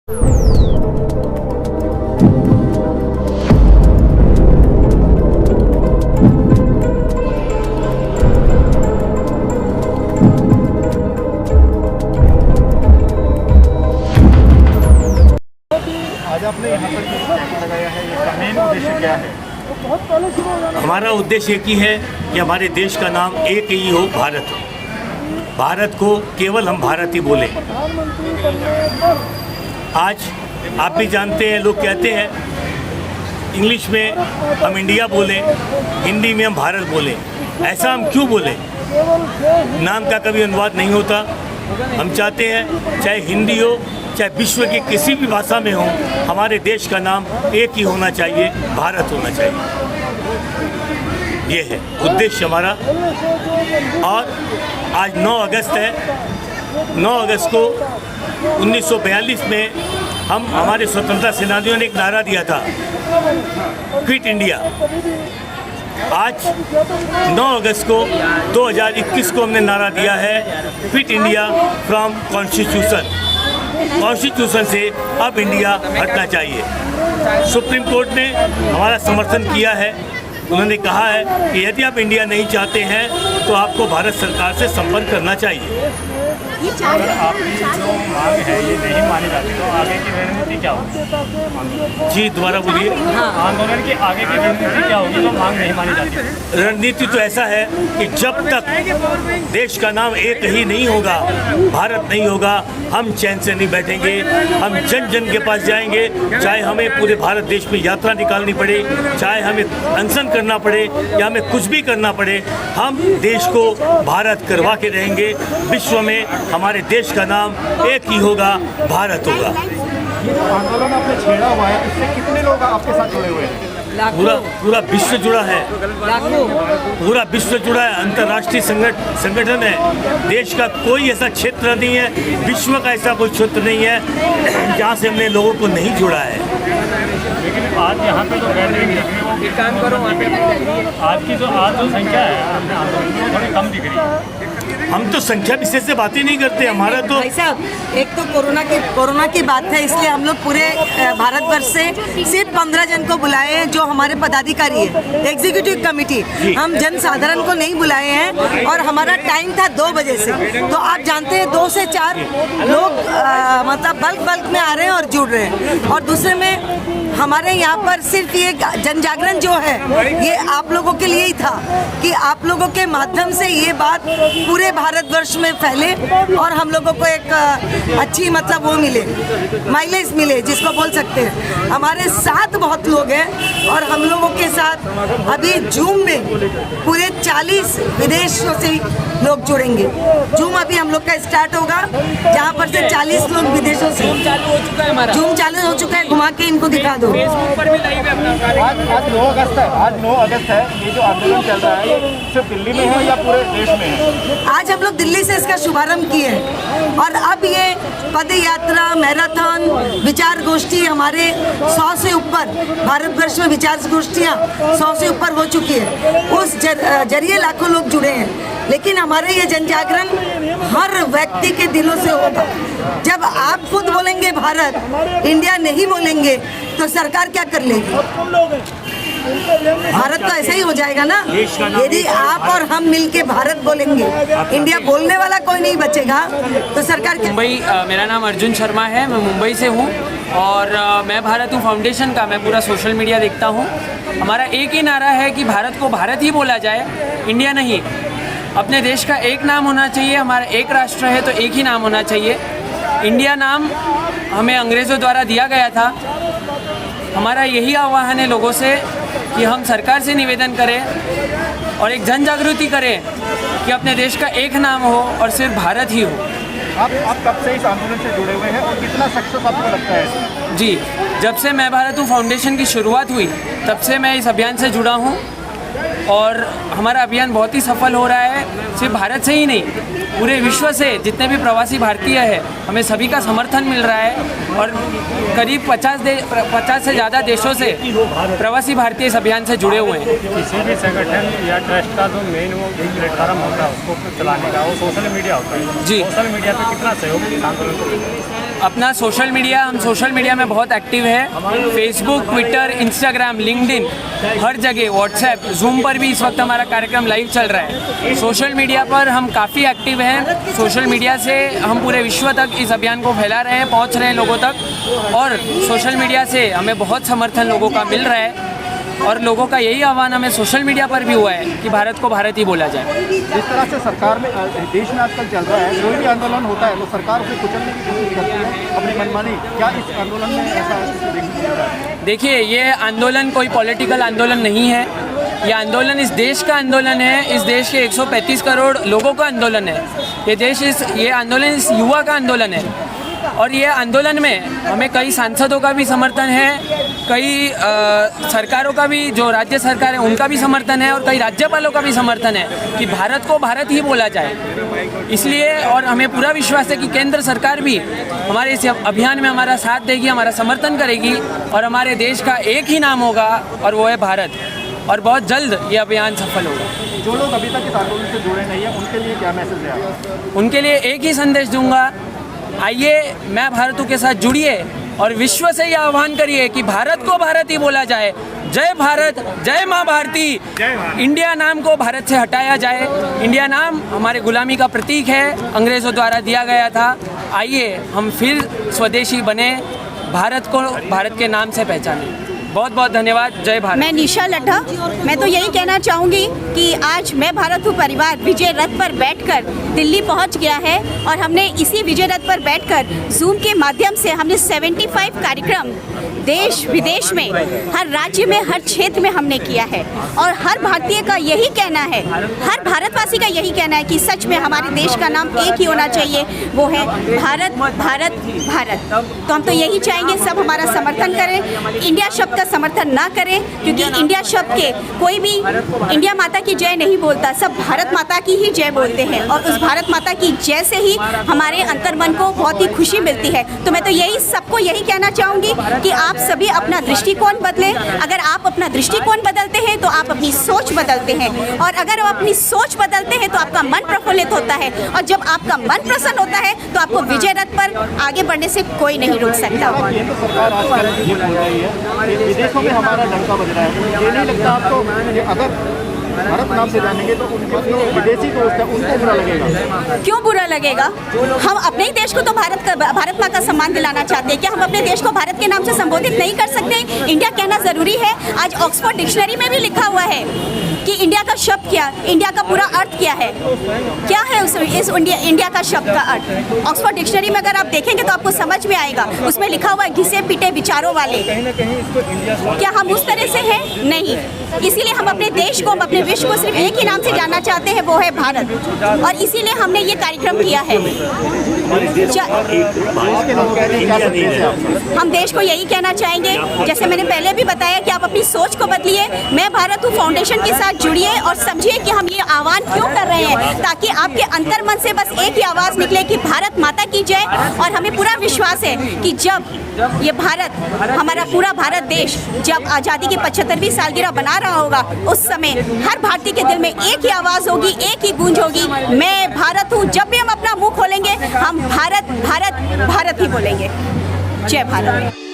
आज आपने यहाँ पर जो कैंप लगाया है, इसका मेन उद्देश्य क्या है? हमारा उद्देश्य एक ही है कि हमारे देश का नाम एक ही हो, भारत। भारत को केवल हम भारत ही बोलें। आज आप भी जानते हैं, लोग कहते हैं इंग्लिश में हम इंडिया बोलें, हिंदी में हम भारत बोलें। ऐसा हम क्यों बोलें? नाम का कभी अनुवाद नहीं होता। हम चाहते हैं चाहे हिंदी हो चाहे विश्व की किसी भी भाषा में हो, हमारे देश का नाम एक ही होना चाहिए, भारत होना चाहिए। ये है उद्देश्य हमारा। और आज 9 अगस्त है। 9 अगस्त को 1942 में हमारे स्वतंत्रता सेनानियों ने एक नारा दिया था, क्विट इंडिया। आज 9 अगस्त को 2021 को हमने नारा दिया है, quit India from constitution. Constitution से अब इंडिया हटना चाहिए। सुप्रीम कोर्ट ने हमारा समर्थन किया है। उन्होंने कहा है कि यदि आप इंडिया नहीं चाहते हैं तो आपको भारत सरकार से संपर्क करना चाहिए। अगर आपकी जो मांग है ये नहीं मानी जाती तो आगे की रणनीति क्या होगी? जी दोबारा बोलिए। आंदोलन की आगे की रणनीति क्या होगी जो मांग नहीं मानी जाती? रणनीति तो ऐसा है कि जब तक देश का नाम एक ही नहीं होगा, भारत नहीं होगा, हम चैन से नहीं बैठेंगे। हम जन जन के पास जाएंगे, चाहे हमें पूरे भारत देश में यात्रा निकालनी पड़े, चाहे हमें अनशन करना पड़े या हमें कुछ भी करना पड़े, हम देश को भारत करवा के रहेंगे। विश्व में हमारे देश का नाम एक ही होगा, भारत होगा। ये जो आंदोलन आपने छेड़ा हुआ है, इससे कितने लोग आपके साथ जुड़े हुए हैं? पूरा विश्व जुड़ा है। पूरा विश्व जुड़ा है। अंतर्राष्ट्रीय संगठन है। देश का कोई ऐसा क्षेत्र नहीं है, विश्व का ऐसा कोई क्षेत्र नहीं है जहाँ से हमने लोगों को नहीं जुड़ा है। लेकिन आज यहाँ पे जो गैदरिंग दिख रही है, आज जो संख्या है अपने आंदोलन में थोड़ी कम दिख रही है। हम तो संख्या विशेष से बातें नहीं करते। हमारा तो भाई साहब, एक तो कोरोना की बात है, इसलिए हम लोग पूरे भारतवर्ष से सिर्फ 15 जन को बुलाए हैं जो हमारे पदाधिकारी है, एग्जीक्यूटिव कमेटी। हम जन साधारण को नहीं बुलाए हैं और हमारा टाइम था 2 बजे से। तो आप जानते हैं 2 से 4 लोग मतलब बल्क में आ रहे हैं और जुड़ रहे हैं। और दूसरे में हमारे यहाँ पर सिर्फ ये जन जागरण जो है ये आप लोगों के लिए ही था कि आप लोगों के माध्यम से ये बात पूरे भारतवर्ष में फैले और हम लोगों को एक अच्छी मतलब वो मिले, माइलेज मिले जिसको बोल सकते हैं। हमारे साथ बहुत लोग हैं और हम लोगों के साथ अभी जूम में पूरे 40 विदेशों से लोग जुड़ेंगे। जूम अभी हम लोग का स्टार्ट होगा जहाँ पर से 40 लोग विदेशों से। जूम चालू हो चुका है, घुमा के इनको दिखा दो। आज 9 अगस्त है। आज 9 अगस्त है। ये जो आंदोलन चल रहा है ये सिर्फ दिल्ली में है या पूरे देश में है? आज हम लोग दिल्ली से इसका शुभारंभ किए हैं और अब ये पद यात्रा, मैराथन, विचार गोष्ठी हमारे 100 से ऊपर भारतवर्ष में विचार गोष्ठियाँ 100 से ऊपर हो चुकी है। उस जरिए लाखों लोग जुड़े हैं। लेकिन हमारे ये जन जागरण हर व्यक्ति के दिलों से होगा। जब आप खुद बोलेंगे भारत, इंडिया नहीं बोलेंगे तो सरकार क्या कर लेगी? भारत तो ऐसा ही हो जाएगा ना। यदि आप और हम मिलके भारत बोलेंगे, इंडिया बोलने वाला कोई नहीं बचेगा तो सरकार क्या? मुंबई, मेरा नाम अर्जुन शर्मा है, मैं मुंबई से हूँ और मैं भारत हूँ फाउंडेशन का मैं पूरा सोशल मीडिया देखता हूँ। हमारा एक ही नारा है कि भारत को भारत ही बोला जाए, इंडिया नहीं। अपने देश का एक नाम होना चाहिए, हमारा एक राष्ट्र है तो एक ही नाम होना चाहिए। इंडिया नाम हमें अंग्रेज़ों द्वारा दिया गया था। हमारा यही आह्वान है लोगों से कि हम सरकार से निवेदन करें और एक जन जागृति करें कि अपने देश का एक नाम हो और सिर्फ भारत ही हो। आप कब से इस आंदोलन से जुड़े हुए हैं और कितना सक्सेस आपको लगता है? जी, जब से मैं भारत हूँ फाउंडेशन की शुरुआत हुई तब से मैं इस अभियान से जुड़ा हूँ और हमारा अभियान बहुत ही सफल हो रहा है। सिर्फ भारत से ही नहीं, पूरे विश्व से जितने भी प्रवासी भारतीय हैं, हमें सभी का समर्थन मिल रहा है और करीब 50 से ज़्यादा देशों से प्रवासी भारतीय इस अभियान से जुड़े हुए हैं। किसी भी संगठन या ट्रस्ट का जो मेन वो एक प्लेटफॉर्म होता है उसको चलाने का वो सोशल मीडिया होता है। जी, सोशल मीडिया पे कितना सहयोग इस आंदोलन को? अपना सोशल मीडिया, हम सोशल मीडिया में बहुत एक्टिव है। फेसबुक, ट्विटर, इंस्टाग्राम, लिंक्डइन, हर जगह, व्हाट्सएप, जूम पर भी इस वक्त हमारा कार्यक्रम लाइव चल रहा है। सोशल मीडिया पर हम काफ़ी एक्टिव हैं। सोशल मीडिया से हम पूरे विश्व तक इस अभियान को फैला रहे हैं, पहुंच रहे हैं लोगों तक, और सोशल मीडिया से हमें बहुत समर्थन लोगों का मिल रहा है। और लोगों का यही आह्वान हमें सोशल मीडिया पर भी हुआ है कि भारत को भारत ही बोला जाए। जिस तरह से सरकार में देश में आजकल चल रहा है, कोई भी आंदोलन होता है तो सरकार उसे कुचलने की कोशिश करती है अपनी मनमानी, क्या इस आंदोलन में ऐसा देखने को मिल रहा है? देखिए, ये आंदोलन कोई पॉलिटिकल आंदोलन नहीं है। ये आंदोलन इस देश का आंदोलन है, इस देश के 135 करोड़ लोगों का आंदोलन है। ये आंदोलन इस युवा का आंदोलन है। और ये आंदोलन में हमें कई सांसदों का भी समर्थन है, कई सरकारों का भी, जो राज्य सरकार है उनका भी समर्थन है, और कई राज्यपालों का भी समर्थन है कि भारत को भारत ही बोला जाए। इसलिए, और हमें पूरा विश्वास है कि केंद्र सरकार भी हमारे इस अभियान में हमारा साथ देगी, हमारा समर्थन करेगी, और हमारे देश का एक ही नाम होगा और वो है भारत। और बहुत जल्द ये अभियान सफल होगा। जो लोग अभी तक इस आंदोलन से जुड़े नहीं हैं, उनके लिए क्या मैसेज है आपका? उनके लिए एक ही संदेश दूंगा, आइए मैं भारतू के साथ जुड़िए और विश्व से यह आह्वान करिए कि भारत को भारत ही बोला जाए। जय भारत, जय माँ भारती। इंडिया नाम को भारत से हटाया जाए। इंडिया नाम हमारे गुलामी का प्रतीक है, अंग्रेज़ों द्वारा दिया गया था। आइए हम फिर स्वदेशी बने, भारत को भारत के नाम से पहचानें। बहुत बहुत धन्यवाद। जय भारत। मैं निशा लड्ढा। मैं तो यही कहना चाहूँगी कि आज मैं भारत हूँ परिवार विजय रथ पर बैठकर दिल्ली पहुँच गया है, और हमने इसी विजय रथ पर बैठकर जूम के माध्यम से हमने 75 कार्यक्रम देश विदेश में, हर राज्य में, हर क्षेत्र में हमने किया है। और हर भारतीय का यही कहना है, हर भारतवासी का यही कहना है कि सच में हमारे देश का नाम एक ही होना चाहिए, वो है भारत भारत भारत। तो हम तो यही चाहेंगे सब हमारा समर्थन करें, इंडिया शब्द का समर्थन ना करें, क्योंकि इंडिया शब्द के कोई भी इंडिया माता की जय नहीं बोलता, सब भारत माता की ही जय बोलते हैं। और उस भारत माता की जय से ही हमारे अंतर्मन को बहुत ही खुशी मिलती है। तो मैं तो यही सबको यही कहना चाहूँगी कि आप सभी अपना दृष्टिकोण बदलें। अगर आप अपना दृष्टिकोण बदलते हैं तो आप अपनी सोच बदलते हैं, और अगर आप अपनी सोच बदलते हैं तो आपका मन प्रफुल्लित होता है, और जब आपका मन प्रसन्न होता है तो आपको विजय रथ पर आगे बढ़ने से कोई नहीं रोक सकता। ये तो सरकार आजकल ये बोल रही है कि विदेशों में हमारा डंका बज रहा है, ये नहीं लगता आपको कि अगर भारत नाम से जानेंगे तो उनके जो विदेशी दोस्त है उनको बुरा लगेगा? क्यों बुरा लगेगा? हम अपने ही देश को तो भारत माँ का सम्मान दिलाना चाहते हैं। क्या हम अपने देश को भारत के नाम से संबोधित नहीं कर सकते? इंडिया कहना जरूरी है। आज ऑक्सफोर्ड डिक्शनरी में भी लिखा हुआ है कि इंडिया का शब्द क्या, इंडिया का पूरा अर्थ क्या है, क्या है इस इंडिया का शब्द का अर्थ। ऑक्सफोर्ड डिक्शनरी में अगर आप देखेंगे तो आपको समझ में आएगा। उसमें लिखा हुआ है घिसे पिटे विचारों वाले। क्या हम उस तरह से हैं? नहीं। इसीलिए हम अपने देश को, हम अपने विश्व को सिर्फ एक ही नाम से जानना चाहते हैं, वो है भारत। और इसीलिए हमने ये कार्यक्रम किया है। हम देश को यही कहना चाहेंगे, जैसे मैंने पहले भी बताया, कि आप अपनी सोच को बदलिए। मैं भारत हूँ फाउंडेशन के साथ जुड़िए और समझिए कि हम ये आह्वान क्यों कर रहे हैं, ताकि आपके अंतर्मन से बस एक ही आवाज़ निकले कि भारत माता की जय। और हमें पूरा विश्वास है कि जब ये भारत, हमारा पूरा भारत देश जब आज़ादी की 75वीं सालगिरह बना रहा होगा, उस समय हर भारतीय के दिल में एक ही आवाज़ होगी, एक ही गूंज होगी, मैं भारत हूँ। जब भी हम अपना मुंह खोलेंगे हम भारत भारत भारत ही बोलेंगे। जय भारत।